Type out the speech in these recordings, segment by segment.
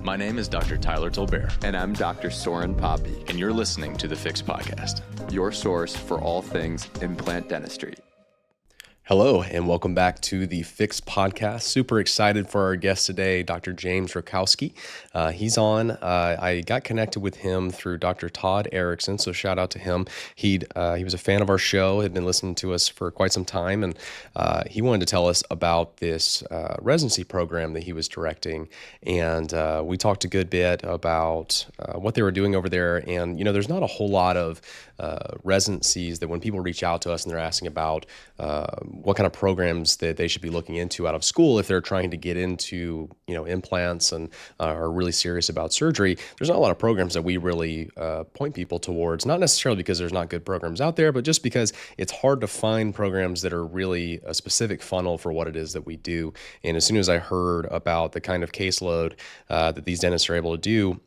My name is Dr. Tyler Tolbert. And I'm Dr. Soren Paape. And you're listening to the Fix Podcast, your source for all things implant dentistry. Hello, and welcome back to the Fix Podcast. Super excited for our guest today, Dr. James Rutkowski. He's on. I got connected with him through Dr. Todd Erickson, so shout out to him. He was a fan of our show, had been listening to us for quite some time, and he wanted to tell us about this residency program that he was directing. And we talked a good bit about what they were doing over there. And, you know, there's not a whole lot of residencies that when people reach out to us and they're asking about what kind of programs that they should be looking into out of school if they're trying to get into, you know, implants and are really serious about surgery. There's not a lot of programs that we really point people towards, not necessarily because there's not good programs out there, but just because it's hard to find programs that are really a specific funnel for what it is that we do. And as soon as I heard about the kind of caseload that these dentists are able to do,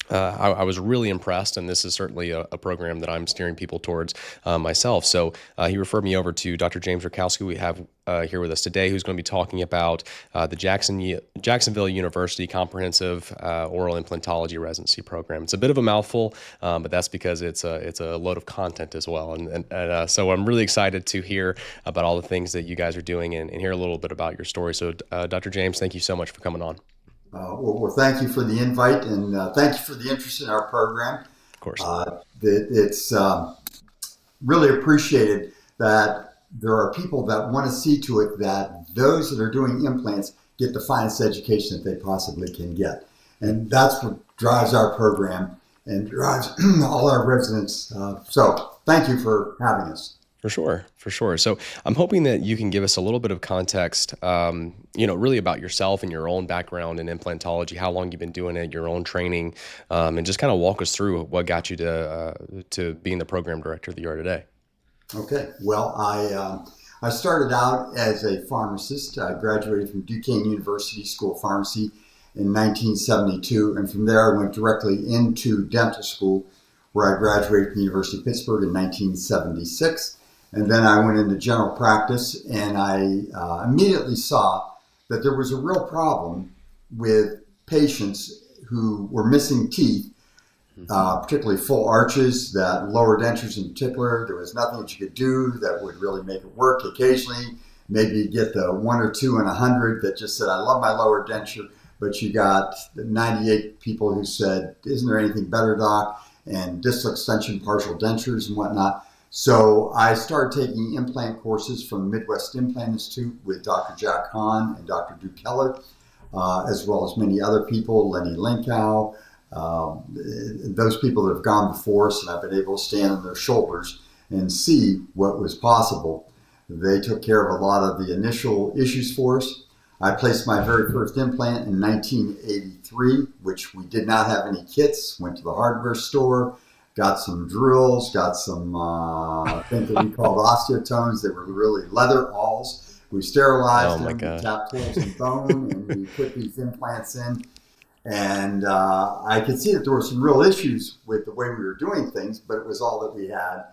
I was really impressed, and this is certainly a program that I'm steering people towards myself. So he referred me over to Dr. James Rutkowski. We have here with us today, who's going to be talking about the Jacksonville University Comprehensive Oral Implantology Residency Program. It's a bit of a mouthful, but that's because it's a load of content as well. And so I'm really excited to hear about all the things that you guys are doing and hear a little bit about your story. So Dr. James, thank you so much for coming on. Well, thank you for the invite, and thank you for the interest in our program. Of course. It's really appreciated that there are people that want to see to it that those that are doing implants get the finest education that they possibly can get. And that's what drives our program and drives all our residents. So thank you for having us. For sure. So I'm hoping that you can give us a little bit of context, really about yourself and your own background in implantology, how long you've been doing it, your own training, and just kind of walk us through what got you to being the program director that you are today. Okay. Well, I started out as a pharmacist. I graduated from Duquesne University School of Pharmacy in 1972, and from there I went directly into dental school, where I graduated from the University of Pittsburgh in 1976. And then I went into general practice, and I immediately saw that there was a real problem with patients who were missing teeth, particularly full arches, that lower dentures in particular. There was nothing that you could do that would really make it work. Occasionally, maybe you get the 1 or 2 in 100 that just said, I love my lower denture, but you got 98 people who said, isn't there anything better, doc? And distal extension, partial dentures and whatnot. So I started taking implant courses from the Midwest Implant Institute with Dr. Jack Hahn and Dr. Duke Keller, as well as many other people, Lenny Linkow, those people that have gone before us, and I've been able to stand on their shoulders and see what was possible. They took care of a lot of the initial issues for us. I placed my very first implant in 1983, which we did not have any kits. Went to the hardware store, got some drills, got some things that we called osteotones. They were really leather awls. We sterilized them, we tapped holes in bone, and we put these implants in. And I could see that there were some real issues with the way we were doing things, but it was all that we had.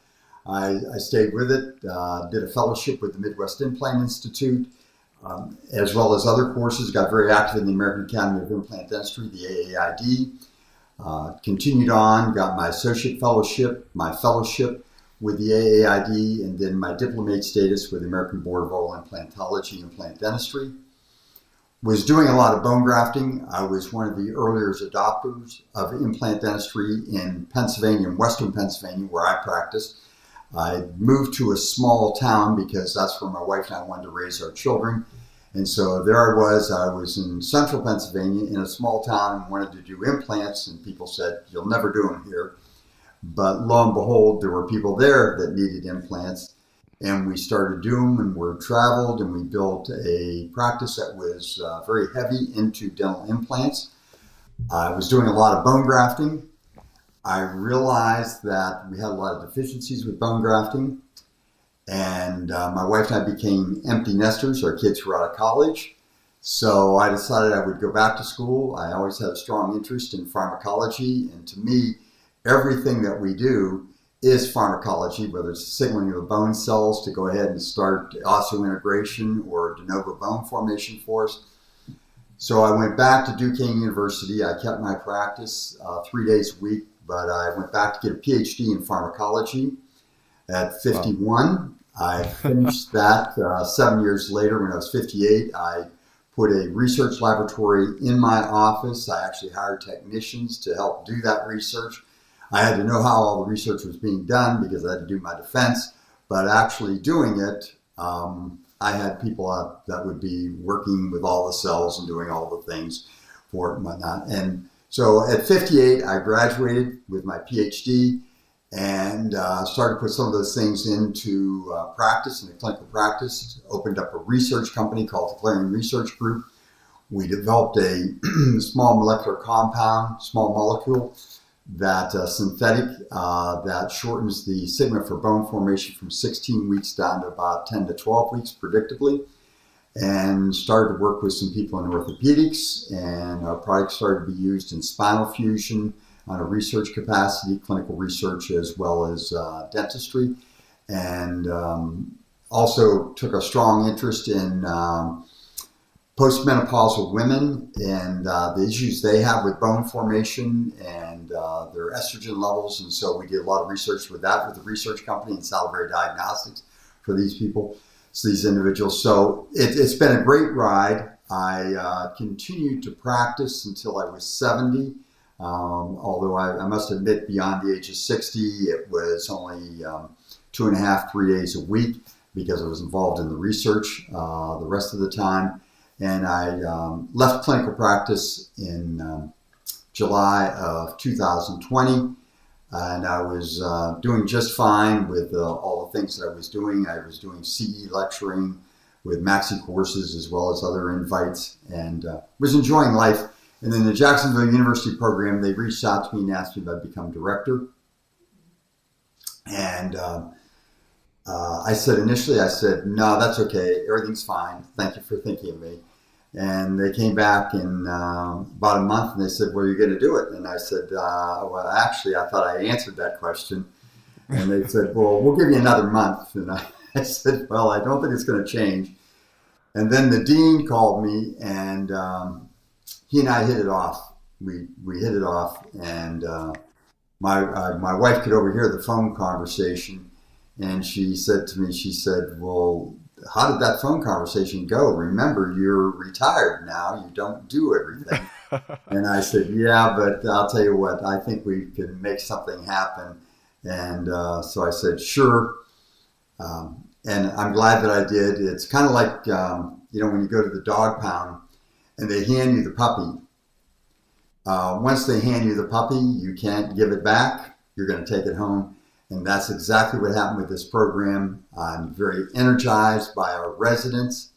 I stayed with it, did a fellowship with the Midwest Implant Institute, as well as other courses, got very active in the American Academy of Implant Dentistry, the AAID. Continued on, got my associate fellowship, my fellowship with the AAID, and then my diplomate status with the American Board of Oral Implantology and Implant Dentistry. Was doing a lot of bone grafting. I was one of the earliest adopters of implant dentistry in Pennsylvania, in Western Pennsylvania, where I practiced. I moved to a small town because that's where my wife and I wanted to raise our children. And so there I was in central Pennsylvania in a small town and wanted to do implants, and people said, you'll never do them here. But lo and behold, there were people there that needed implants, and we started doing them, and we traveled, and we built a practice that was very heavy into dental implants. I was doing a lot of bone grafting. I realized that we had a lot of deficiencies with bone grafting, and my wife and I became empty nesters. Our kids were out of college, so I decided I would go back to school. I always had a strong interest in pharmacology, and to me, everything that we do is pharmacology, whether it's signaling of the bone cells to go ahead and start osseointegration or de novo bone formation for us. So I went back to Duquesne University. I kept my practice 3 days a week, but I went back to get a PhD in pharmacology at 51. Wow. I finished that 7 years later when I was 58. I put a research laboratory in my office. I actually hired technicians to help do that research. I had to know how all the research was being done because I had to do my defense, but actually doing it, I had people that would be working with all the cells and doing all the things for it and whatnot. And so at 58, I graduated with my PhD and started to put some of those things into practice, into clinical practice. Opened up a research company called the Clarion Research Group. We developed a small molecular compound, small molecule, that synthetic, that shortens the sigma for bone formation from 16 weeks down to about 10 to 12 weeks predictably, and started to work with some people in orthopedics, and our product started to be used in spinal fusion on a research capacity, clinical research, as well as dentistry, and also took a strong interest in postmenopausal women and the issues they have with bone formation and their estrogen levels. And so we did a lot of research with that with the research company and Salivary Diagnostics for these people, so these individuals. So it's been a great ride. I continued to practice until I was 70. Although I must admit, beyond the age of 60, it was only 2.5, 3 days a week because I was involved in the research the rest of the time. And I left clinical practice in July of 2020, and I was doing just fine with all the things that I was doing. I was doing CE lecturing with Maxi courses as well as other invites, and was enjoying life. And then the Jacksonville University program, they reached out to me and asked me if I'd become director. And I said, no, that's okay. Everything's fine. Thank you for thinking of me. And they came back in about a month and they said, well, you're going to do it. And I said, well, actually, I thought I answered that question. And they said, well, we'll give you another month. And I said, well, I don't think it's going to change. And then the dean called me, and he and I hit it off. We hit it off. And my wife could overhear the phone conversation. And she said to me, well, how did that phone conversation go? Remember, you're retired now. You don't do everything. And I said, yeah, but I'll tell you what, I think we can make something happen. And so I said, sure. And I'm glad that I did. It's kind of like, when you go to the dog pound and they hand you the puppy. Once they hand you the puppy, you can't give it back. You're going to take it home. And that's exactly what happened with this program. I'm very energized by our residents.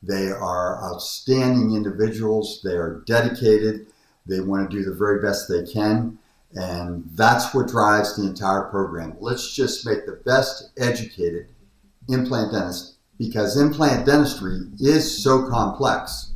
They are outstanding individuals. They are dedicated. They want to do the very best they can. And that's what drives the entire program. Let's just make the best educated implant dentists, because implant dentistry is so complex,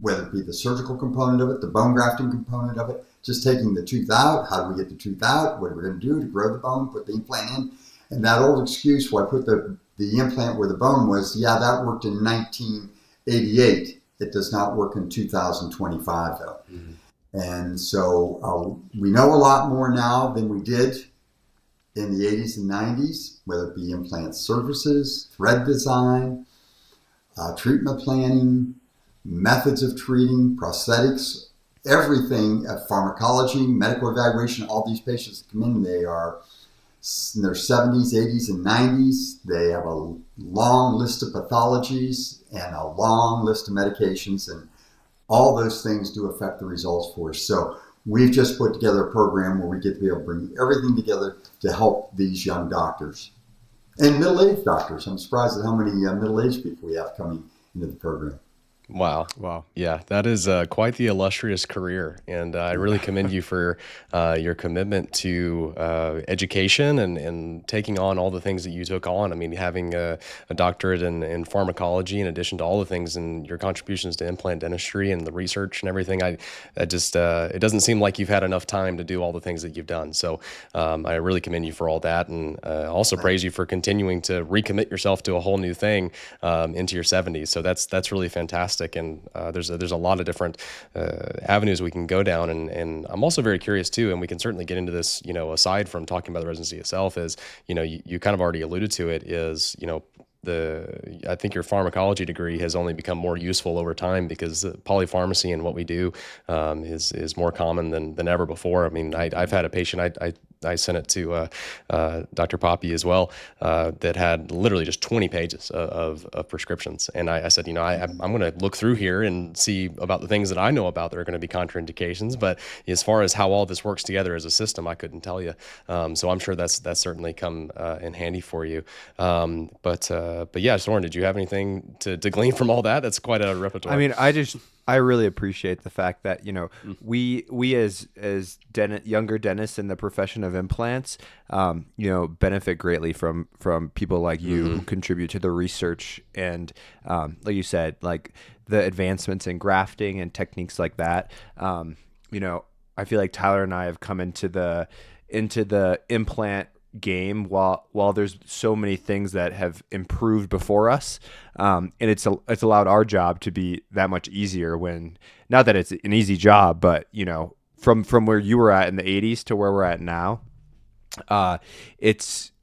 whether it be the surgical component of it, the bone grafting component of it, just taking the tooth out. How do we get the tooth out? What are we going to do to grow the bone, put the implant in? And that old excuse, why I put the implant where the bone was, yeah, that worked in 1988. It does not work in 2025, though. Mm-hmm. And so we know a lot more now than we did in the 80s and 90s, whether it be implant surfaces, thread design, treatment planning, methods of treating, prosthetics, everything, pharmacology, medical evaluation. All these patients that come in, they are in their 70s, 80s, and 90s. They have a long list of pathologies and a long list of medications, and all those things do affect the results for us. So we've just put together a program where we get to be able to bring everything together to help these young doctors and middle-aged doctors. I'm surprised at how many middle-aged people we have coming into the program. Wow. Yeah, that is quite the illustrious career. And I really commend you for your commitment to education and taking on all the things that you took on. I mean, having a doctorate in pharmacology, in addition to all the things and your contributions to implant dentistry and the research and everything. It doesn't seem like you've had enough time to do all the things that you've done. So I really commend you for all that, and also praise you for continuing to recommit yourself to a whole new thing into your 70s. So that's really fantastic. fantastic. And there's a lot of different avenues we can go down. And I'm also very curious too, and we can certainly get into this, aside from talking about the residency itself, is, you kind of already alluded to it, is, I think your pharmacology degree has only become more useful over time because polypharmacy and what we do is more common than ever before. I mean, I've had a patient, I sent it to Dr. Paape as well, that had literally just 20 pages of prescriptions. And I said, I'm going to look through here and see about the things that I know about that are going to be contraindications. But as far as how all this works together as a system, I couldn't tell you. So I'm sure that's certainly come in handy for you. But yeah, Soren, did you have anything to glean from all that? That's quite a repertoire. I mean, I really appreciate the fact that, we as younger dentists in the profession of implants, benefit greatly from people like you who contribute to the research and, like you said, like the advancements in grafting and techniques like that. I feel like Tyler and I have come into the implant game while there's so many things that have improved before us, and it's allowed our job to be that much easier. When, not that it's an easy job, but from where you were at in the 80s to where we're at now,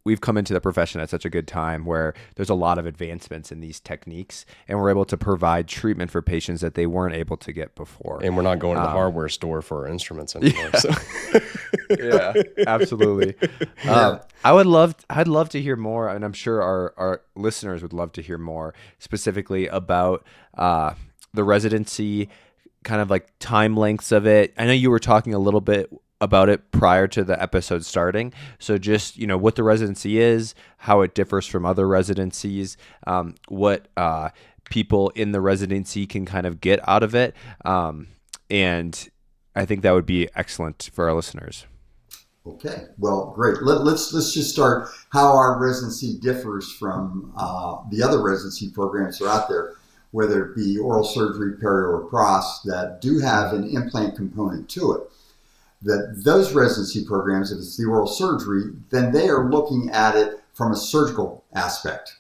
we've come into the profession at such a good time where there's a lot of advancements in these techniques, and we're able to provide treatment for patients that they weren't able to get before. And we're not going to the hardware store for our instruments anymore. Yeah, so. Yeah, absolutely. I'd love to hear more, and I'm sure our listeners would love to hear more specifically about the residency, kind of like time lengths of it. I know you were talking a little bit about it prior to the episode starting. So just, what the residency is, how it differs from other residencies, what people in the residency can kind of get out of it. And I think that would be excellent for our listeners. Okay, well, great. Let's just start how our residency differs from the other residency programs that are out there, whether it be oral surgery, perio, or pros, that do have an implant component to it. That those residency programs, if it's the oral surgery, then they are looking at it from a surgical aspect.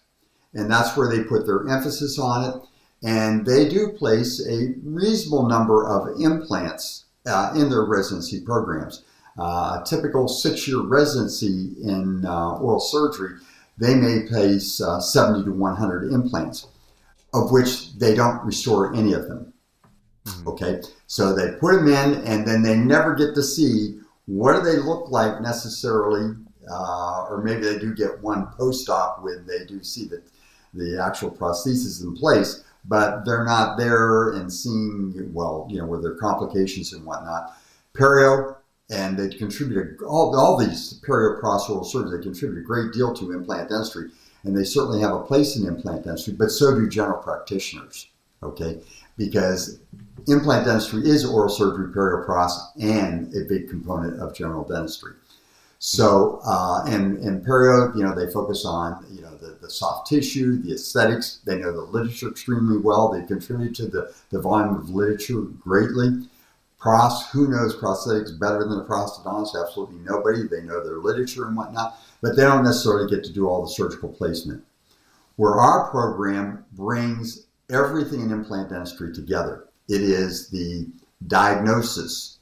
And that's where they put their emphasis on it. And they do place a reasonable number of implants in their residency programs. A typical 6-year residency in oral surgery, they may place 70 to 100 implants, of which they don't restore any of them. Okay, so they put them in, and then they never get to see what do they look like necessarily, or maybe they do get one post-op when they do see the actual prosthesis in place, but they're not there and seeing, with their complications and whatnot. Perio, and they contribute, all these perio-pros oral surgeons, they contribute a great deal to implant dentistry, and they certainly have a place in implant dentistry, but so do general practitioners, okay? Because implant dentistry is oral surgery, perio-pros, and a big component of general dentistry. So, and perio, they focus on, the soft tissue, the aesthetics. They know the literature extremely well. They contribute to the volume of literature greatly. Pros, who knows prosthetics better than a prosthodontist? Absolutely nobody. They know their literature and whatnot, but they don't necessarily get to do all the surgical placement. Where our program brings everything in implant dentistry together. It is the diagnosis.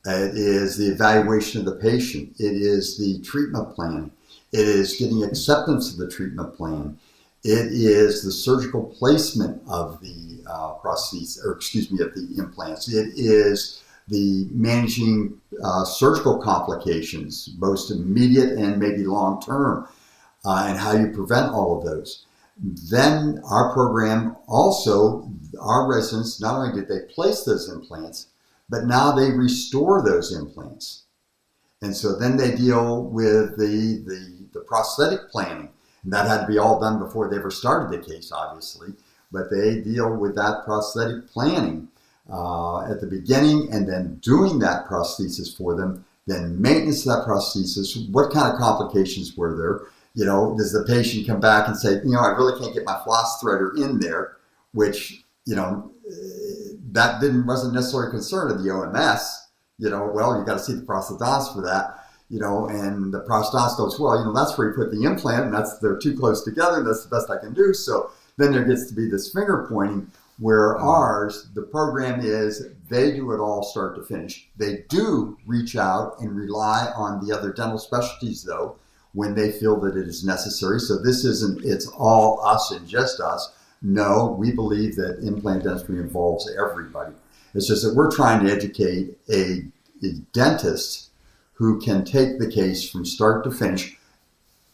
It is the evaluation of the patient. It is the treatment plan. It is getting acceptance of the treatment plan. It is the surgical placement of the of the implants. It is the managing surgical complications, both immediate and maybe long-term, and how you prevent all of those. Then our program also, our residents, not only did they place those implants, but now they restore those implants. And so then they deal with the prosthetic planning. And that had to be all done before they ever started the case, obviously. But they deal with that prosthetic planning at the beginning, and then doing that prosthesis for them, then maintenance of that prosthesis. What kind of complications were there? Does the patient come back and say, I really can't get my floss threader in there, which, that wasn't necessarily a concern of the OMS. You got to see the prosthodontist for that, and the prosthodontist goes, that's where you put the implant, and they're too close together, and that's the best I can do. So then there gets to be this finger pointing. Where ours, the program is they do it all start to finish. They do reach out and rely on the other dental specialties, though, when they feel that it is necessary. So this isn't, it's all us and just us. No, we believe that implant dentistry involves everybody. It's just that we're trying to educate a dentist who can take the case from start to finish,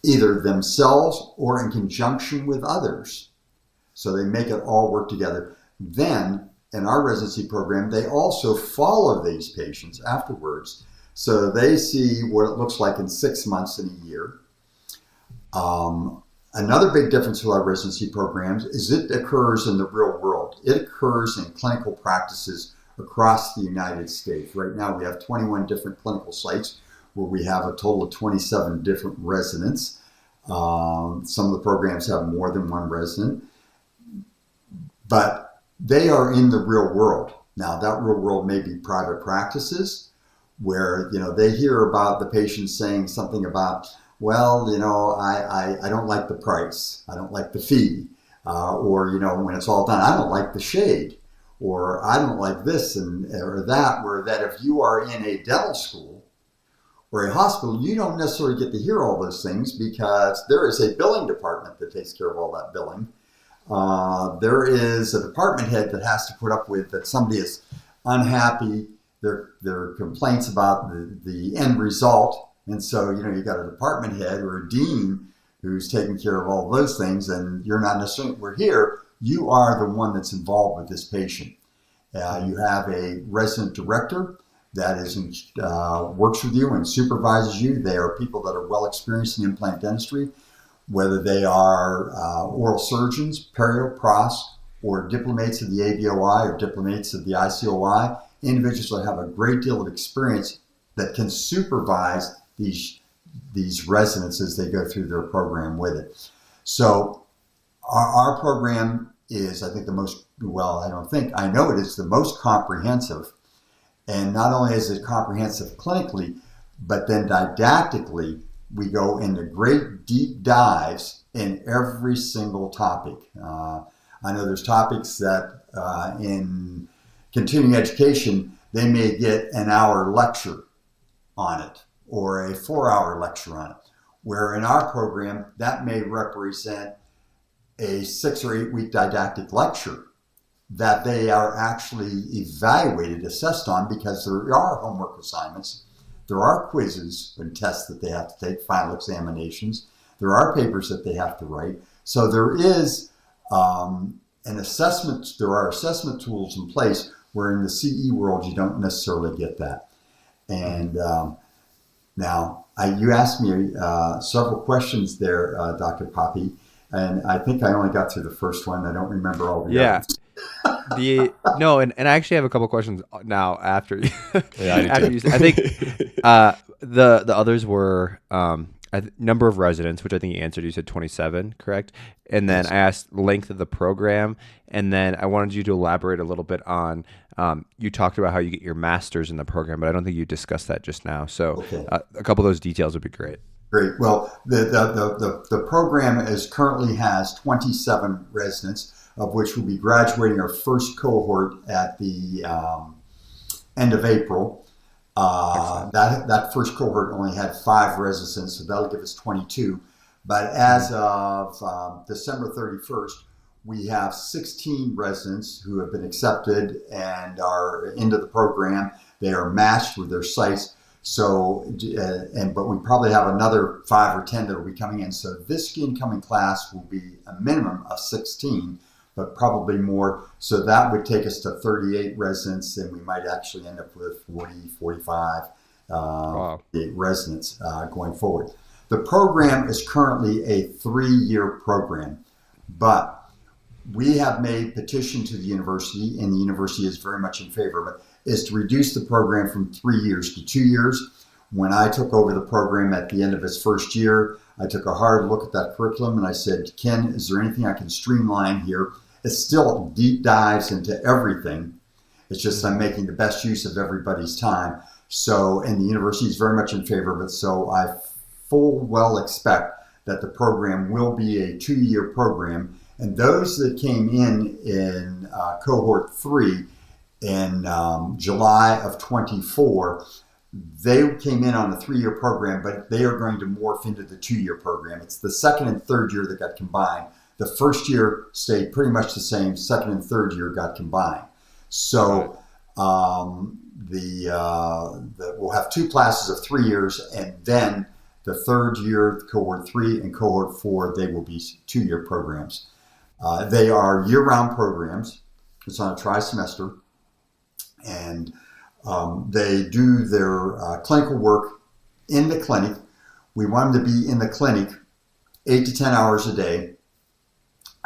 either themselves or in conjunction with others. So they make it all work together. Then, in our residency program, they also follow these patients afterwards. So they see what it looks like in 6 months and a year. Another big difference with our residency programs is it occurs in the real world. It occurs in clinical practices across the United States. Right now, we have 21 different clinical sites where we have a total of 27 different residents. Some of the programs have more than one resident. But they are in the real world. Now, that real world may be private practices where, they hear about the patient saying something about, well, I don't like the price. I don't like the fee. Or, when it's all done, I don't like the shade. Or I don't like this or that. Where that if you are in a dental school or a hospital, you don't necessarily get to hear all those things because there is a billing department that takes care of all that billing. There is a department head that has to put up with that somebody is unhappy, their complaints about the end result. And so, you got a department head or a dean who's taking care of all those things, and you're not necessarily, we're here, you are the one that's involved with this patient. You have a resident director that works with you and supervises you. They are people that are well experienced in implant dentistry, whether they are oral surgeons, perio, pros, or diplomates of the ABOI or diplomates of the ICOI, individuals that have a great deal of experience that can supervise these residents as they go through their program with it. So our program is, I think, I know it is the most comprehensive. And not only is it comprehensive clinically, but then didactically, we go into great deep dives in every single topic. I know there's topics that in continuing education, they may get an hour lecture on it or a 4-hour lecture on it, where in our program, that may represent a 6 or 8 week didactic lecture that they are actually evaluated, assessed on, because there are homework assignments. There are quizzes and tests that they have to take, final examinations. There are papers that they have to write. So there is an assessment. There are assessment tools in place where in the CE world you don't necessarily get that. And now you asked me several questions there, Dr. Paape, and I think I only got through the first one. I don't remember all the others. And I actually have a couple questions now after you. Yeah, I do too. I think the others were number of residents, which I think you answered. You said 27, correct? And then I asked length of the program, and then I wanted you to elaborate a little bit on. You talked about how you get your master's in the program, but I don't think you discussed that just now. So a couple of those details would be great. Great. Well, the program currently has 27 residents, of which we'll be graduating our first cohort at the end of April. That first cohort only had 5 residents, so that'll give us 22. But as of December 31st, we have 16 residents who have been accepted and are into the program. They are matched with their sites. So, but we probably have another 5 or 10 that will be coming in. So this incoming class will be a minimum of 16, but probably more. So that would take us to 38 residents, and we might actually end up with 40, 45 residents going forward. The program is currently a 3-year program, but we have made petition to the university, and the university is very much in favor of it, is to reduce the program from 3 years to 2 years. When I took over the program at the end of its first year, I took a hard look at that curriculum and I said, Ken, is there anything I can streamline here? It still deep dives into everything. It's just I'm making the best use of everybody's time. So, and the university is very much in favor of it. So I full well expect that the program will be a 2-year program. And those that came in cohort 3 in July of 24, they came in on a 3-year program, but they are going to morph into the 2-year program. It's the second and third year that got combined. The first year stayed pretty much the same. Second and third year got combined. So we'll have 2 classes of 3 years, and then the third year, cohort 3 and cohort 4, they will be 2-year programs. They are year-round programs. It's on a tri-semester, and they do their clinical work in the clinic. We want them to be in the clinic 8 to 10 hours a day,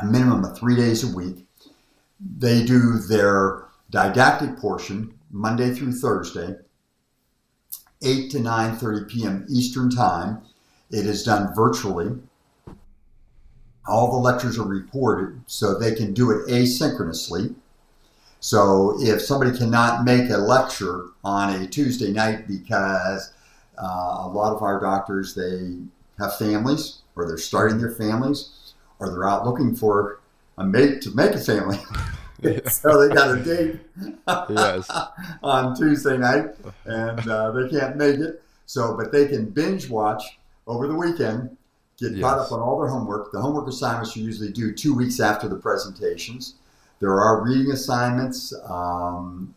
a minimum of 3 days a week. They do their didactic portion Monday through Thursday, 8 to 9:30 p.m. Eastern Time. It is done virtually. All the lectures are recorded so they can do it asynchronously. So if somebody cannot make a lecture on a Tuesday night because a lot of our doctors, they have families, or they're starting their families, or they're out looking for a mate to make a family. So they got a date on Tuesday night, and they can't make it. So, but they can binge watch over the weekend, get caught up on all their homework. The homework assignments are usually due 2 weeks after the presentations. There are reading assignments.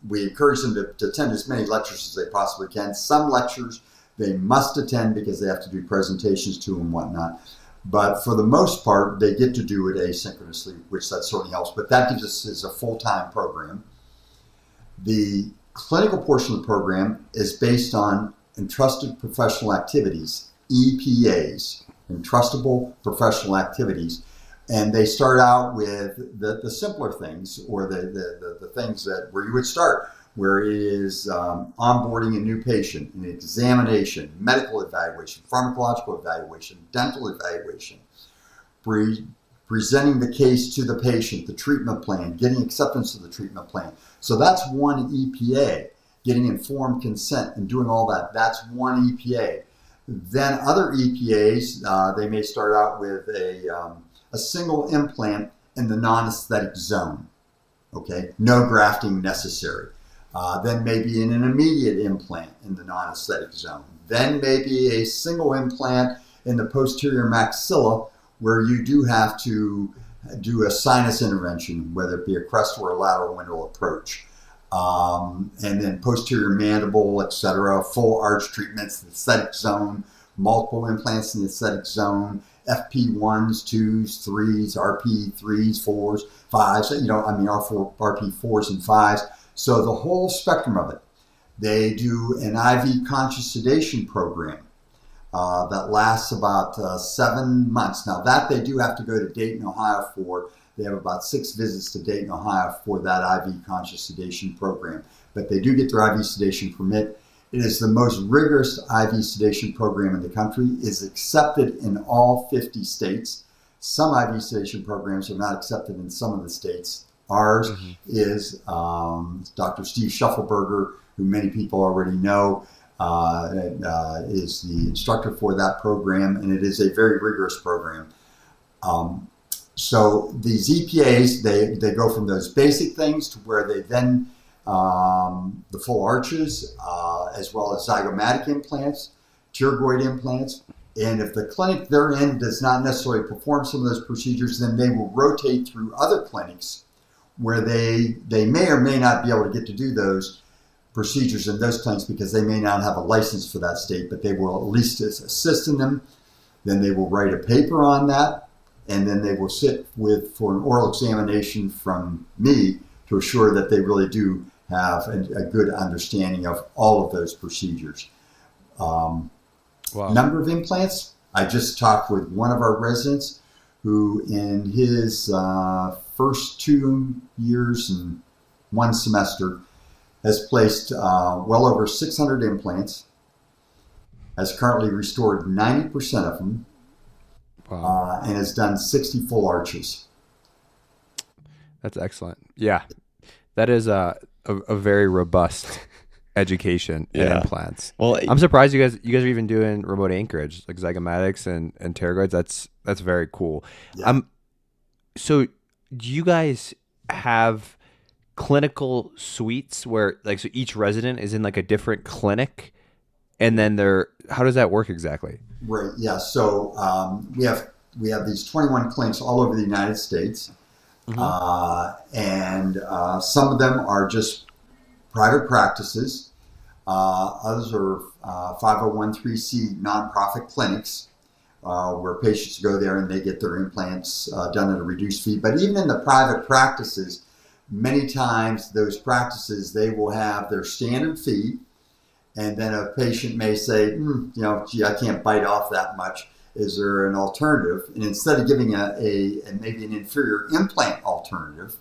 We encourage them to attend as many lectures as they possibly can. Some lectures they must attend because they have to do presentations to and whatnot. But for the most part, they get to do it asynchronously, which that certainly helps. But that gives us is a full-time program. The clinical portion of the program is based on entrusted professional activities, EPAs, entrustable professional activities. And they start out with the simpler things, or the things that where you would start, where it is onboarding a new patient, an examination, medical evaluation, pharmacological evaluation, dental evaluation, presenting the case to the patient, the treatment plan, getting acceptance of the treatment plan. So that's one EPA, getting informed consent and doing all that. That's one EPA. Then other EPAs, they may start out with a single implant in the non-aesthetic zone. Okay, no grafting necessary. Then maybe an immediate implant in the non-aesthetic zone. Then maybe a single implant in the posterior maxilla, where you do have to do a sinus intervention, whether it be a crest or a lateral window approach. And then posterior mandible, etc., full arch treatments, the aesthetic zone, multiple implants in the aesthetic zone, FP1s, 2s, 3s, RP3s, 4s, 5s, RP4s and 5s. So the whole spectrum of it. They do an IV conscious sedation program that lasts about 7 months. Now that they do have to go to Dayton, Ohio for. They have about 6 visits to Dayton, Ohio for that IV conscious sedation program. But they do get their IV sedation permit. It is the most rigorous IV sedation program in the country. It is accepted in all 50 states. Some IV sedation programs are not accepted in some of the states. Ours is Dr. Steve Schuffelberger, who many people already know, is the instructor for that program, and it is a very rigorous program. So these EPAs, they go from those basic things to where they then, the full arches, as well as zygomatic implants, pterygoid implants. And if the clinic they're in does not necessarily perform some of those procedures, then they will rotate through other clinics where they may or may not be able to get to do those procedures in those clinics because they may not have a license for that state, but they will at least assist in them. Then they will write a paper on that, and then they will sit for an oral examination from me to assure that they really do have a good understanding of all of those procedures. Number of implants, I just talked with one of our residents who in his first 2 years and 1 semester has placed well over 600 implants, has currently restored 90% of them, and has done 60 full arches. That's excellent. Yeah, that is a very robust education in implants. Well, I'm surprised you guys are even doing remote anchorage, like zygomatics and pterygoids. That's very cool. Yeah. So do you guys have clinical suites where like so each resident is in like a different clinic, and then how does that work exactly? Right. Yeah. So we have these 21 clinics all over the United States, and some of them are just private practices. Others are 501(c) nonprofit clinics where patients go there and they get their implants done at a reduced fee. But even in the private practices, many times those practices, they will have their standard fee. And then a patient may say, gee, I can't bite off that much. Is there an alternative? And instead of giving maybe an inferior implant alternative,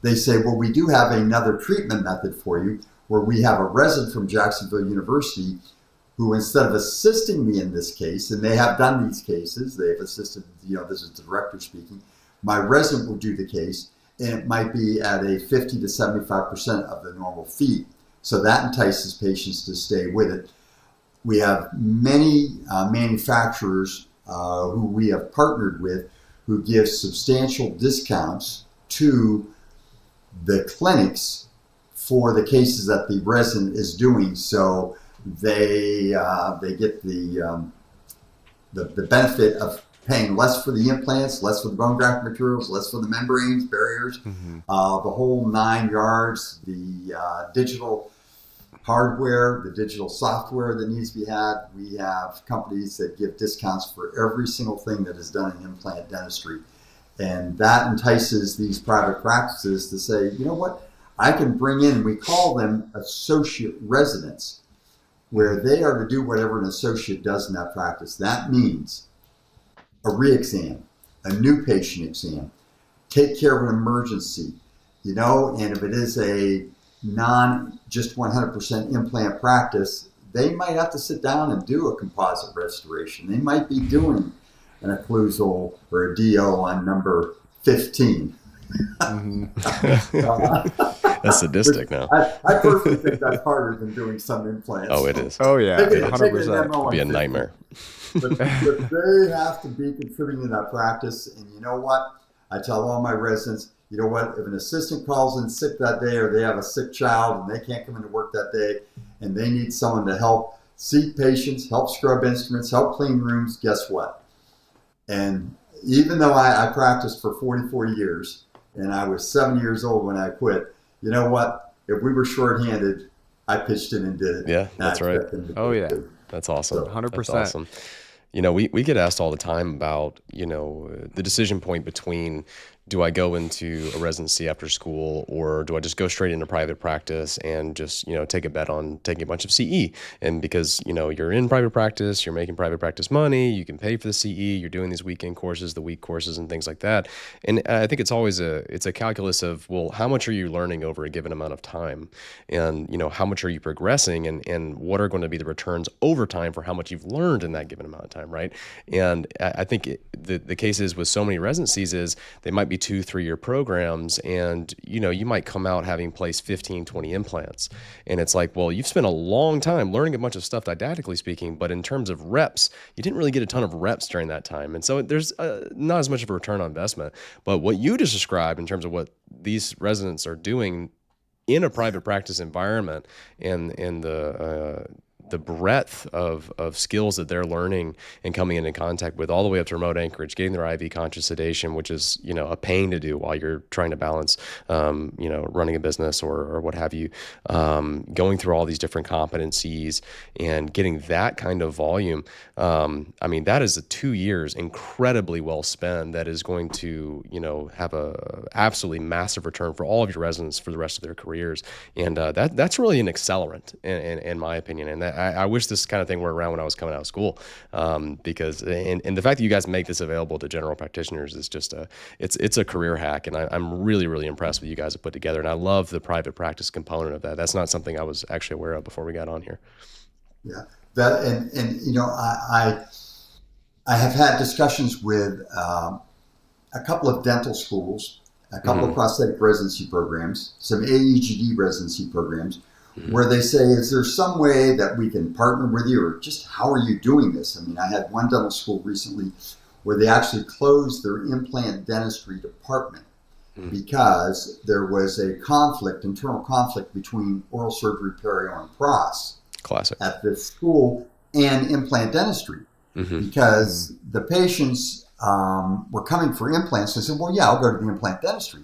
they say, well, we do have another treatment method for you, where we have a resident from Jacksonville University who, instead of assisting me in this case, and they have done these cases, they've assisted, this is the director speaking, my resident will do the case, and it might be at a 50 to 75% of the normal fee. So that entices patients to stay with it. We have many manufacturers who we have partnered with who give substantial discounts to the clinics for the cases that the resident is doing. So they get the benefit of paying less for the implants, less for the bone graft materials, less for the membranes, barriers, the whole 9 yards, the digital hardware, the digital software that needs to be had. We have companies that give discounts for every single thing that is done in implant dentistry. And that entices these private practices to say, you know what, I can bring in, we call them associate residents, where they are to do whatever an associate does in that practice. That means a re-exam, a new patient exam, take care of an emergency, and if it is a just 100% implant practice, they might have to sit down and do a composite restoration. They might be doing an occlusal or a DO on number 15. That's sadistic now. I personally think that's harder than doing some implants. Oh, it is. Oh yeah, 100%. It'd be a nightmare. But they have to be contributing to that practice. And you know what? I tell all my residents, you know what? If an assistant calls in sick that day, or they have a sick child and they can't come into work that day, and they need someone to help seat patients, help scrub instruments, help clean rooms, guess what? And even though I practiced for 44 years and I was 7 years old when I quit, you know what? If we were shorthanded, I pitched in and did it. Yeah, that's right. Oh yeah, that's awesome. 100%. That's awesome. We get asked all the time about, the decision point between, do I go into a residency after school, or do I just go straight into private practice and just, take a bet on taking a bunch of CE? And because, you're in private practice, you're making private practice money, you can pay for the CE, you're doing these weekend courses, the week courses and things like that. And I think it's always it's a calculus of, well, how much are you learning over a given amount of time? And, how much are you progressing, and what are going to be the returns over time for how much you've learned in that given amount of time, right? And I think the case is with so many residencies is they might be 2-3 year programs, and you might come out having placed 15-20 implants, and it's like, well, you've spent a long time learning a bunch of stuff didactically speaking, but in terms of reps, you didn't really get a ton of reps during that time, and so there's not as much of a return on investment. But what you just described in terms of what these residents are doing in a private practice environment, and the breadth of skills that they're learning and coming into contact with, all the way up to remote anchorage, getting their IV conscious sedation, which is, a pain to do while you're trying to balance, running a business or what have you, going through all these different competencies and getting that kind of volume. That is 2 years incredibly well spent that is going to, have a absolutely massive return for all of your residents for the rest of their careers. And that's really an accelerant in my opinion. And I wish this kind of thing were around when I was coming out of school, because and the fact that you guys make this available to general practitioners is just it's a career hack, and I'm really, really impressed with you guys have put together. And I love the private practice component of that. That's not something I was actually aware of before we got on here. Yeah, that and I have had discussions with a couple of dental schools, a couple of prosthetic residency programs, some AEGD residency programs, where they say, is there some way that we can partner with you, or just how are you doing this? I had one dental school recently where they actually closed their implant dentistry department because there was a internal conflict between oral surgery, perio, and pros Classic. at this school and implant dentistry because the patients were coming for implants. They said, well, yeah, I'll go to the implant dentistry.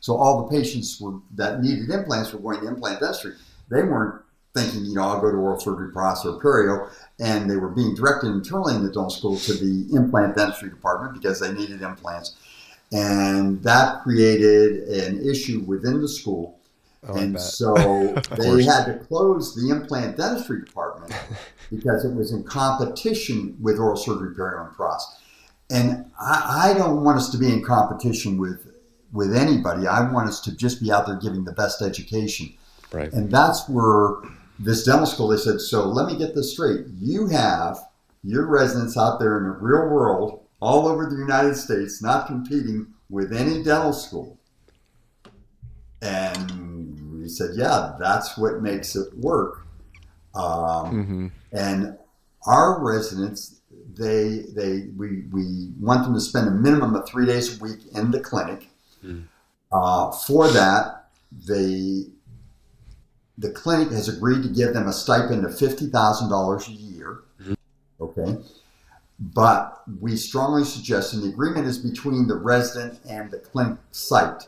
So all the patients that needed implants were going to implant dentistry. They weren't thinking, I'll go to oral surgery, pros, or perio, and they were being directed internally in the dental school to the implant dentistry department because they needed implants. And that created an issue within the school. And so they had to close the implant dentistry department because it was in competition with oral surgery, perio, and pros. And I don't want us to be in competition with anybody. I want us to just be out there giving the best education. Right. And that's where this dental school, they said, so let me get this straight. You have your residents out there in the real world, all over the United States, not competing with any dental school. And we said, yeah, that's what makes it work. And our residents, we want them to spend a minimum of 3 days a week in the clinic. For that, the clinic has agreed to give them a stipend of $50,000 a year. Okay. But we strongly suggest, and the agreement is between the resident and the clinic site.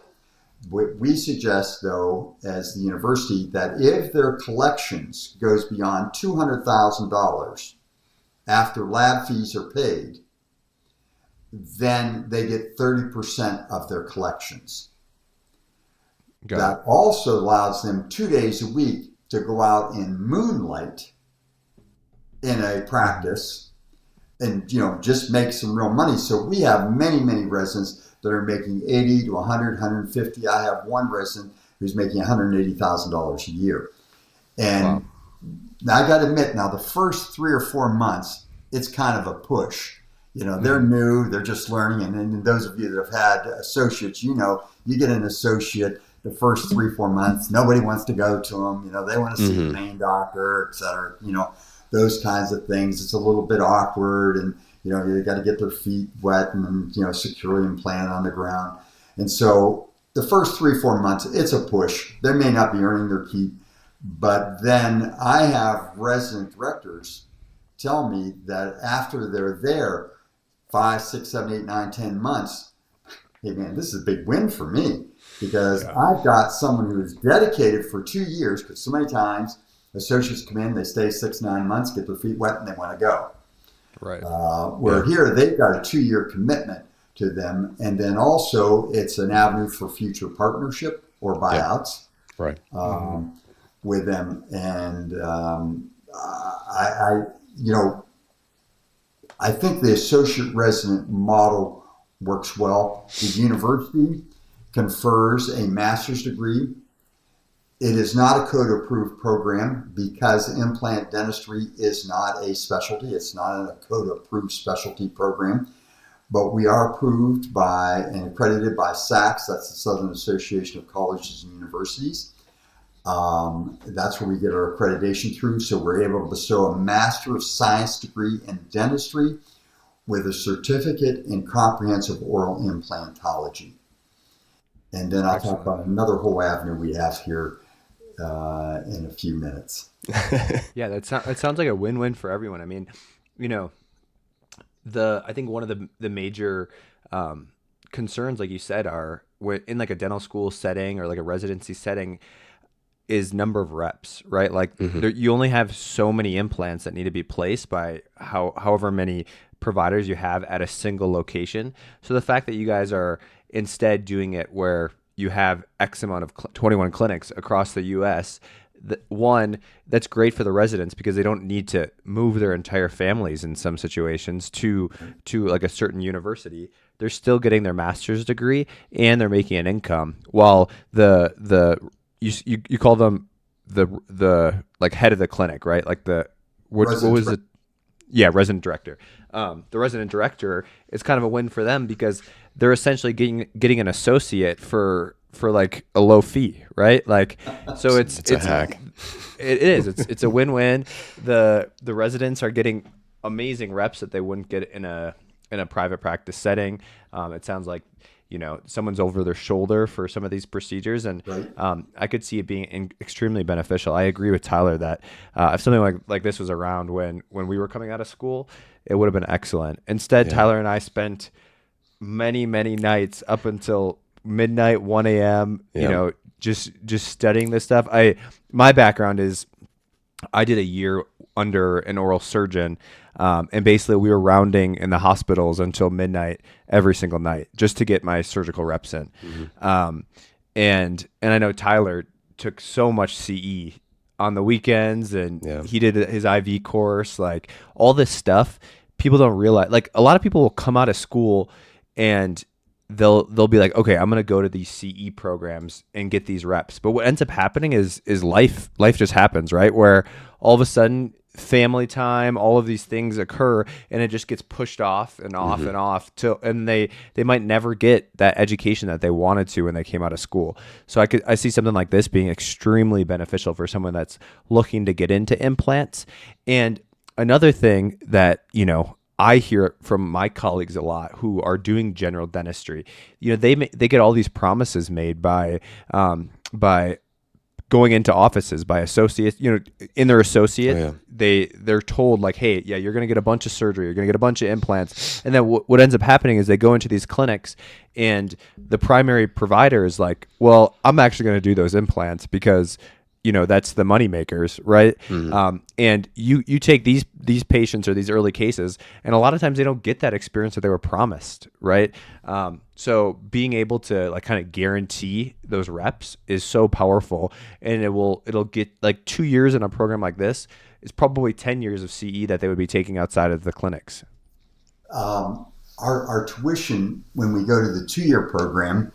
We suggest, though, as the university, that if their collections goes beyond $200,000 after lab fees are paid, then they get 30% of their collections. That also allows them 2 days a week to go out and moonlight in a practice and just make some real money. So we have many residents that are making $80 to $100, $150. I have one resident who's making $180,000 a year. And I got to admit, now the first 3 or 4 months, it's kind of a push. They're new, they're just learning. And then those of you that have had associates, you get an associate the first 3-4 months, nobody wants to go to them. They want to see the main doctor, et cetera. Those kinds of things. It's a little bit awkward, and they got to get their feet wet and securely implanted on the ground. And so the first 3-4 months, it's a push. They may not be earning their keep, but then I have resident directors tell me that after they're there 5, 6, 7, 8, 9, 10 months, hey man, this is a big win for me because I've got someone who is dedicated for 2 years, because so many times associates come in, they stay 6, 9 months, get their feet wet, and they want to go. Right. Where here they've got a 2-year commitment to them, and then also it's an avenue for future partnership or buyouts. Right. With them, and I think the associate resident model works well. The university confers a master's degree. It is not a code-approved program because implant dentistry is not a specialty. It's not a code-approved specialty program. But we are approved by and accredited by SACS, that's the Southern Association of Colleges and Universities. That's where we get our accreditation through. So we're able to bestow a Master of Science degree in dentistry with a certificate in comprehensive oral implantology. And then I'll talk about another whole avenue we have here in a few minutes. Yeah, that sounds like a win-win for everyone. I mean, I think one of the major concerns, like you said, are in like a dental school setting or like a residency setting is number of reps, right? Like you only have so many implants that need to be placed by however many providers you have at a single location. So the fact that you guys are instead doing it where you have X amount of 21 clinics across the U.S., that's great for the residents because they don't need to move their entire families in some situations to like a certain university. They're still getting their master's degree and they're making an income while you call them the like head of the clinic, right? Like what was it? Yeah, resident director. The resident director is kind of a win for them because they're essentially getting an associate for like a low fee, right? Like, so it's a hack. It is. It's a win-win. The residents are getting amazing reps that they wouldn't get in a in a private practice setting. It sounds like, someone's over their shoulder for some of these procedures. And Right. I could see it being extremely beneficial. I agree with Tyler that if something like this was around when we were coming out of school, it would have been excellent. Instead, Tyler and I spent many, many nights up until midnight, 1 a.m., just studying this stuff. My background is I did a year under an oral surgeon, and basically we were rounding in the hospitals until midnight every single night just to get my surgical reps in. And I know Tyler took so much CE on the weekends, and he did his IV course, like all this stuff. People don't realize, like a lot of people will come out of school and they'll be like, okay, I'm going to go to these CE programs and get these reps. But what ends up happening is life just happens, right? Where all of a sudden family time, all of these things occur, and it just gets pushed off and off and off and they might never get that education that they wanted to when they came out of school. So I see something like this being extremely beneficial for someone that's looking to get into implants. And another thing that, I hear from my colleagues a lot who are doing general dentistry, they get all these promises made by going into offices by associates, in their associate, they're told like, hey, yeah, you're going to get a bunch of surgery, you're going to get a bunch of implants. And then what ends up happening is they go into these clinics and the primary provider is like, well, I'm actually going to do those implants because that's the money makers, right? And you take these patients or these early cases, and a lot of times they don't get that experience that they were promised, right? So being able to like kind of guarantee those reps is so powerful, and it'll get like 2 years in a program like this is probably 10 years of CE that they would be taking outside of the clinics. Our tuition when we go to the 2-year program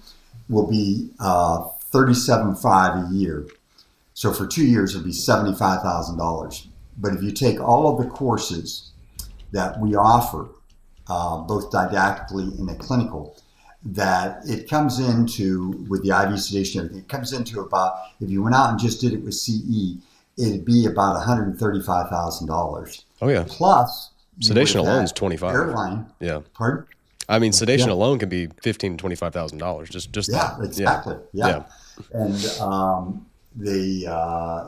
will be $37,500 a year. So for 2 years, it'll be $75,000. But if you take all of the courses that we offer, both didactically and the clinical, that it comes into, with the IV sedation and everything, it comes into about, if you went out and just did it with CE, it'd be about $135,000. Oh, yeah. Plus, sedation alone is $25,000. Airline. Yeah. Pardon? I mean, sedation alone can be $15,000 to $25,000. Just yeah, that. Exactly. Yeah. And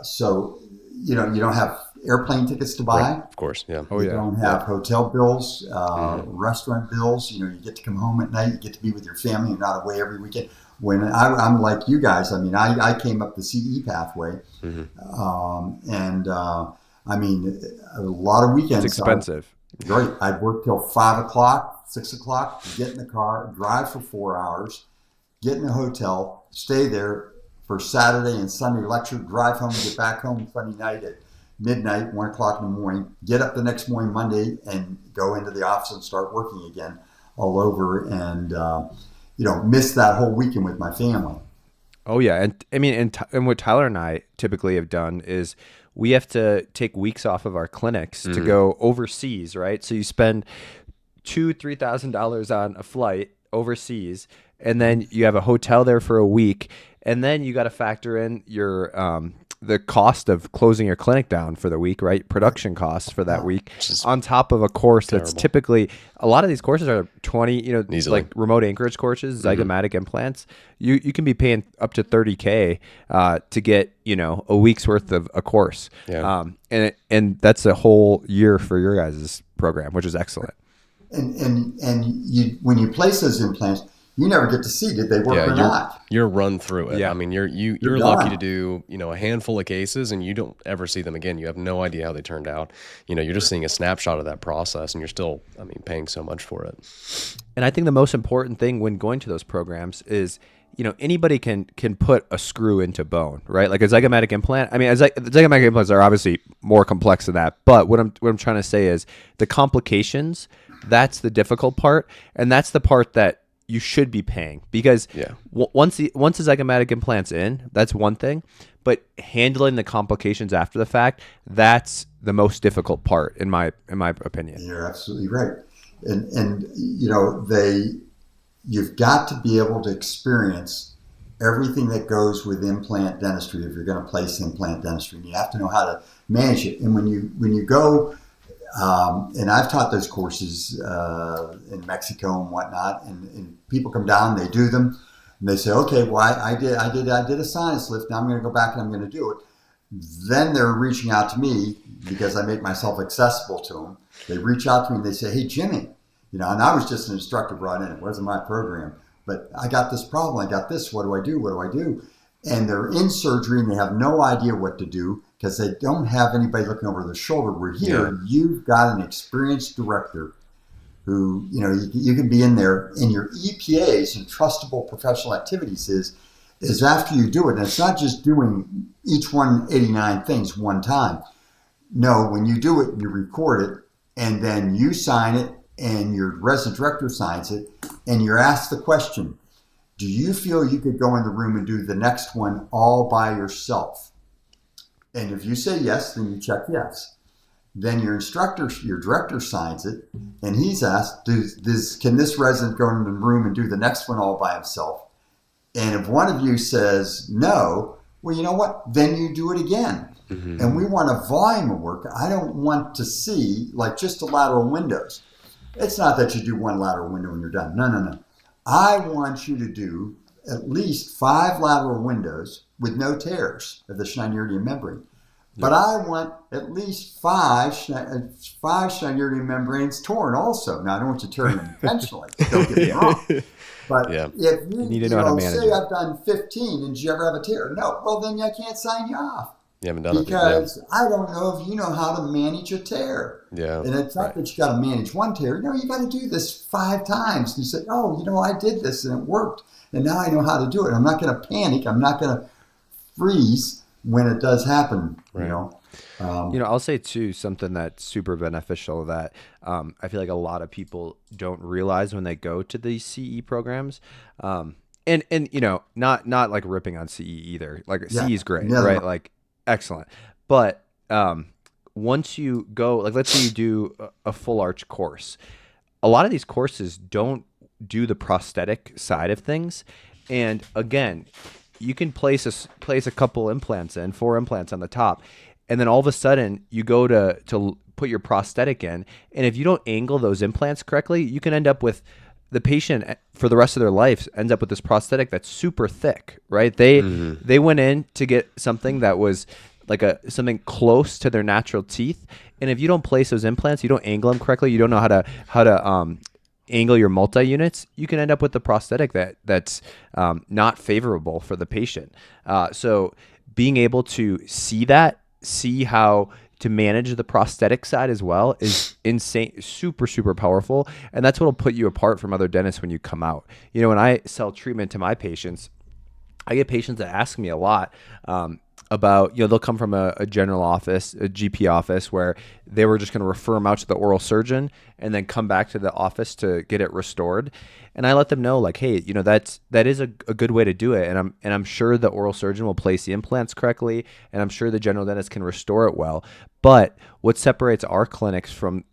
so you don't have airplane tickets to buy. Right. Of course. Yeah. You don't have hotel bills, restaurant bills. You get to come home at night. You get to be with your family. You're not away every weekend. When I'm like you guys, I mean, I came up the CE pathway, and I mean, a lot of weekends. It's expensive. I'd work till 5 o'clock, 6 o'clock, get in the car, drive for 4 hours, get in a hotel, stay there for Saturday and Sunday lecture, drive home, get back home Sunday night at midnight, 1 o'clock in the morning, get up the next morning, Monday, and go into the office and start working again all over, and miss that whole weekend with my family. Oh yeah, and I mean, and what Tyler and I typically have done is we have to take weeks off of our clinics to go overseas, right? So you spend $2,000-$3,000 on a flight overseas, and then you have a hotel there for a week, and then you got to factor in your the cost of closing your clinic down for the week, right? Production costs for that week, on top of a course that's typically, a lot of these courses are 20, Easily. like remote anchorage courses, zygomatic implants. You can be paying up to $30K to get, a week's worth of a course. Yeah. And that's a whole year for your guys' program, which is excellent. And you, when you place those implants, you never get to see did they work or not. You're run through it. Yeah. I mean, you're lucky to do a handful of cases, and you don't ever see them again. You have no idea how they turned out. You're just seeing a snapshot of that process, and you're still, paying so much for it. And I think the most important thing when going to those programs is, anybody can put a screw into bone, right? Like a zygomatic implant. I mean, zygomatic implants are obviously more complex than that. But what I'm trying to say is the complications. That's the difficult part, and that's the part that you should be paying, because once the zygomatic implant's in, that's one thing, but handling the complications after the fact, that's the most difficult part in my opinion. You're absolutely right. And you've got to be able to experience everything that goes with implant dentistry if you're going to place implant dentistry. You have to know how to manage it. And when you go and I've taught those courses in Mexico and whatnot, and people come down, they do them, and they say, okay, well, I did a sinus lift. Now I'm going to go back and I'm going to do it. Then they're reaching out to me because I make myself accessible to them. They reach out to me and they say, hey, Jimmy, and I was just an instructor brought in. It wasn't my program, but I got this problem. I got this. What do I do? What do I do? And they're in surgery and they have no idea what to do because they don't have anybody looking over their shoulder. We're here. You've got an experienced director who, you can be in there, and your EPAs and trustable professional activities is after you do it. And it's not just doing each 189 things one time. No, when you do it, you record it, and then you sign it, and your resident director signs it, and you're asked the question, do you feel you could go in the room and do the next one all by yourself? And if you say yes, then you check yes. Then your director signs it, and he's asked, can this resident go in the room and do the next one all by himself? And if one of you says no, well, you know what? Then you do it again. Mm-hmm. And we want a volume of work. I don't want to see just the lateral windows. It's not that you do one lateral window and you're done. No. I want you to do at least 5 lateral windows with no tears of the Schneiderian membrane. But I want at least 5 Schneiderian membranes torn also. Now, I don't want you tearing them intentionally. Don't get me wrong. But if you need to know how to manage say it. I've done 15 and did you ever have a tear? No. Well, then I can't sign you off. You haven't done because I don't know if you know how to manage a tear. Yeah. And it's not that you got to manage one tear. No, you got to do this 5 times. And you say, I did this and it worked. And now I know how to do it. I'm not going to panic. I'm not going to freeze when it does happen, Right. I'll say too, something that's super beneficial that I feel like a lot of people don't realize when they go to these CE programs. And not like ripping on CE either. Like CE is great, right? Like excellent. But once you go, let's say you do a full arch course, a lot of these courses don't do the prosthetic side of things. And again, you can place a couple implants in, 4 implants on the top, and then all of a sudden you go to put your prosthetic in, and if you don't angle those implants correctly, you can end up with the patient for the rest of their life ends up with this prosthetic that's super thick, right? They went in to get something that was like something close to their natural teeth, and if you don't place those implants, you don't angle them correctly, you don't know how to angle your multi-units, you can end up with the prosthetic that's not favorable for the patient. So being able to see how to manage the prosthetic side as well is insane, super, super powerful. And that's what will put you apart from other dentists when you come out. When I sell treatment to my patients, I get patients that ask me a lot about, they'll come from a general office, a GP office, where they were just going to refer them out to the oral surgeon and then come back to the office to get it restored. And I let them know, hey, that is a good way to do it. And I'm sure the oral surgeon will place the implants correctly, and I'm sure the general dentist can restore it well. But what separates our clinics from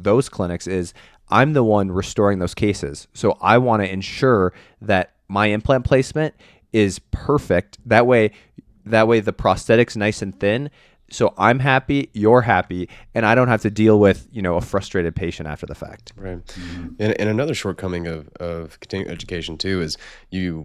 those clinics is I'm the one restoring those cases. So I want to ensure that my implant placement is perfect. That way the prosthetic's nice and thin. So I'm happy, you're happy, and I don't have to deal with, a frustrated patient after the fact. Right. Mm-hmm. And another shortcoming of continuing education too is you'd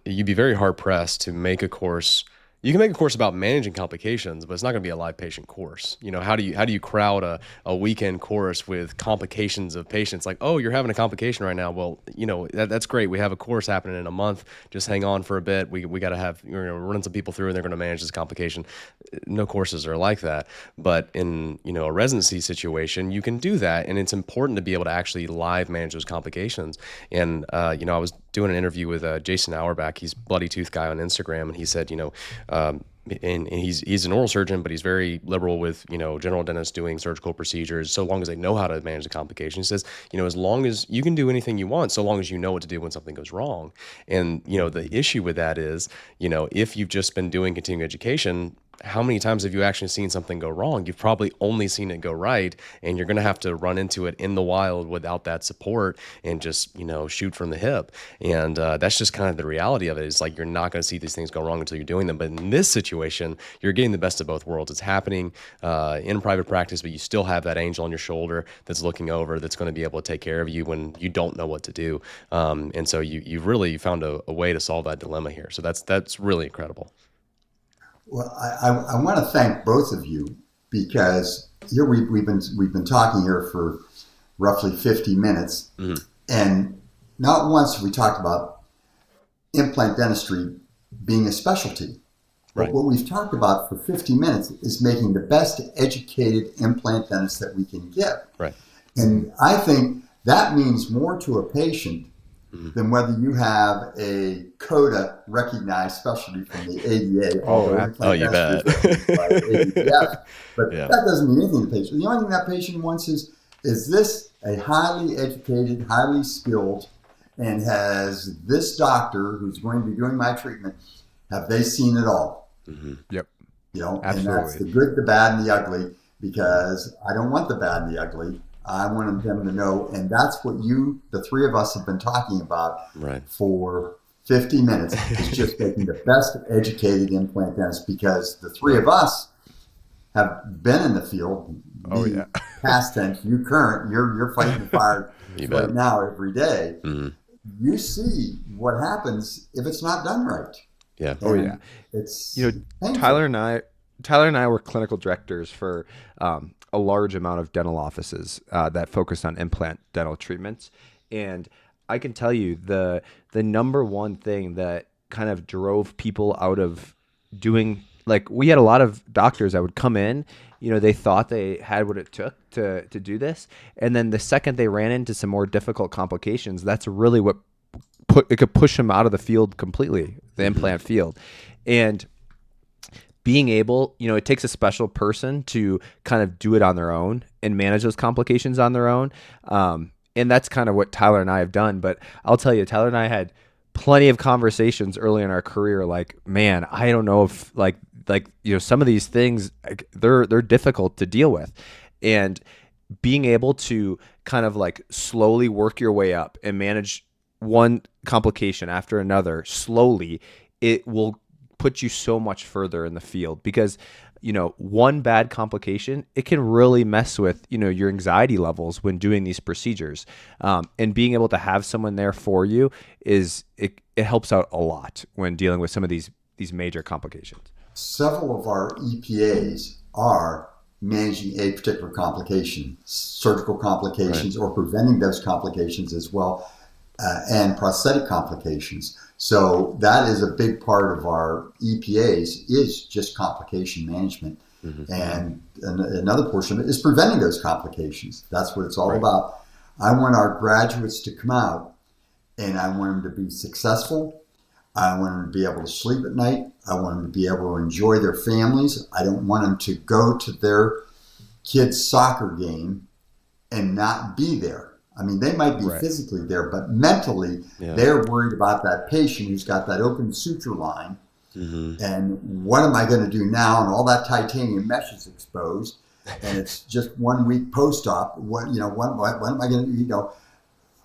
be very hard pressed to make a course. You can make a course about managing complications, but it's not going to be a live patient course. How do you crowd a weekend course with complications of patients? Like, oh, you're having a complication right now. Well, that's great. We have a course happening in a month. Just hang on for a bit. We got to we're running some people through, and they're going to manage this complication. No courses are like that. But in a residency situation, you can do that, and it's important to be able to actually live manage those complications. And I was doing an interview with Jason Auerbach. He's Bloody Tooth Guy on Instagram, and he said, and he's an oral surgeon, but he's very liberal with general dentists doing surgical procedures, so long as they know how to manage the complication. He says, as long as you can do anything you want, so long as you know what to do when something goes wrong. And the issue with that is, if you've just been doing continuing education, how many times have you actually seen something go wrong? You've probably only seen it go right, and you're going to have to run into it in the wild without that support and just, shoot from the hip. And that's just kind of the reality of it. It's like you're not going to see these things go wrong until you're doing them. But in this situation, situation, you're getting the best of both worlds. It's happening in private practice, but you still have that angel on your shoulder that's looking over, that's going to be able to take care of you when you don't know what to do. And so you've really found a way to solve that dilemma here. So that's really incredible. Well, I want to thank both of you, because here we've been talking here for roughly 50 minutes, and not once have we talked about implant dentistry being a specialty. Right. But what we've talked about for 50 minutes is making the best educated implant dentist that we can get. Right. And I think that means more to a patient than whether you have a CODA recognized specialty from the ADA. You bet. But that doesn't mean anything to the patient. The only thing that patient wants is this a highly educated, highly skilled, and has this doctor who's going to be doing my treatment, have they seen it all? Yep. Absolutely. And that's the good, the bad, and the ugly, because I don't want the bad and the ugly. I want them to know, and that's what the three of us have been talking about for 50 minutes, is just making the best educated implant dentist, because the three of us have been in the field. Past tense, you current, you're fighting the fire right now every day. You see what happens if it's not done right. Yeah. And it's painful. Tyler and I were clinical directors for a large amount of dental offices that focused on implant dental treatments, and I can tell you the number one thing that kind of drove people out of doing, like, we had a lot of doctors that would come in, they thought they had what it took to do this, and then the second they ran into some more difficult complications, that's really what it could push them out of the field completely, the implant field. And being able, it takes a special person to kind of do it on their own and manage those complications on their own. And that's kind of what Tyler and I have done. But I'll tell you, Tyler and I had plenty of conversations early in our career, like, man, I don't know if some of these things, they're difficult to deal with. And being able to kind of like slowly work your way up and manage one complication after another slowly, it will put you so much further in the field, because one bad complication, it can really mess with your anxiety levels when doing these procedures, and being able to have someone there for you it helps out a lot when dealing with some of these major complications. Several of our EPAs are managing a particular complication, surgical complications, or preventing those complications as well, and prosthetic complications. So that is a big part of our EPAs, is just complication management. And another portion of it is preventing those complications. That's what it's all about. I want our graduates to come out, and I want them to be successful. I want them to be able to sleep at night. I want them to be able to enjoy their families. I don't want them to go to their kid's soccer game and not be there. I mean, they might be physically there, but mentally, they're worried about that patient who's got that open suture line. And what am I going to do now? And all that titanium mesh is exposed, and it's just 1 week post-op. What am I going to do?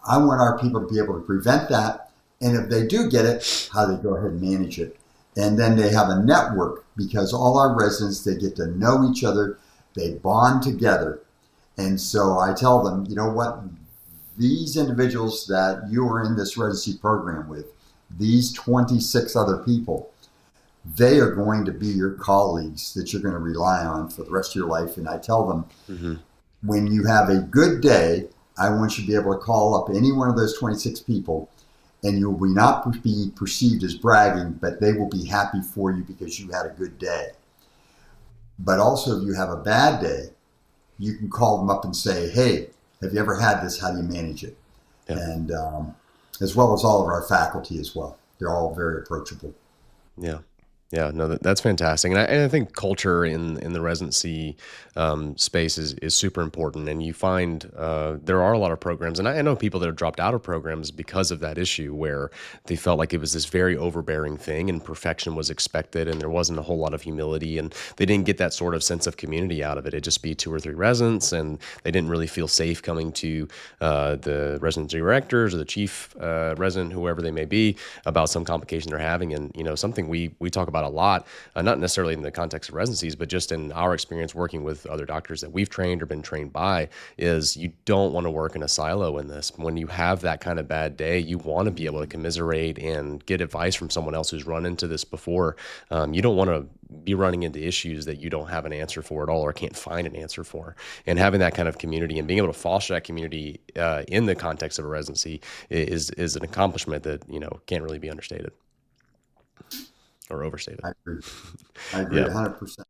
I want our people to be able to prevent that. And if they do get it, how they go ahead and manage it. And then they have a network, because all our residents, they get to know each other. They bond together. And so I tell them, you know what? These individuals that you are in this residency program with, these 26 other people, they are going to be your colleagues that you're going to rely on for the rest of your life. And I tell them, when you have a good day, I want you to be able to call up any one of those 26 people, and you will not be perceived as bragging, but they will be happy for you because you had a good day. But also, if you have a bad day, you can call them up and say, hey, have you ever had this? How do you manage it? And as well as all of our faculty as well. They're all very approachable. Yeah. Yeah, no, that's fantastic. And I think culture in the residency space is super important. And you find there are a lot of programs, and I know people that have dropped out of programs because of that issue, where they felt like it was this very overbearing thing and perfection was expected, and there wasn't a whole lot of humility, and they didn't get that sort of sense of community out of it. It'd just be 2 or 3 residents, and they didn't really feel safe coming to the residency directors or the chief resident, whoever they may be, about some complication they're having. And something we talk about about a lot, not necessarily in the context of residencies, but just in our experience working with other doctors that we've trained or been trained by, is you don't want to work in a silo in this. When you have that kind of bad day, you want to be able to commiserate and get advice from someone else who's run into this before. You don't want to be running into issues that you don't have an answer for at all or can't find an answer for. And having that kind of community and being able to foster that community in the context of a residency is an accomplishment that, can't really be understated or overstated. I agree. I agree 100%.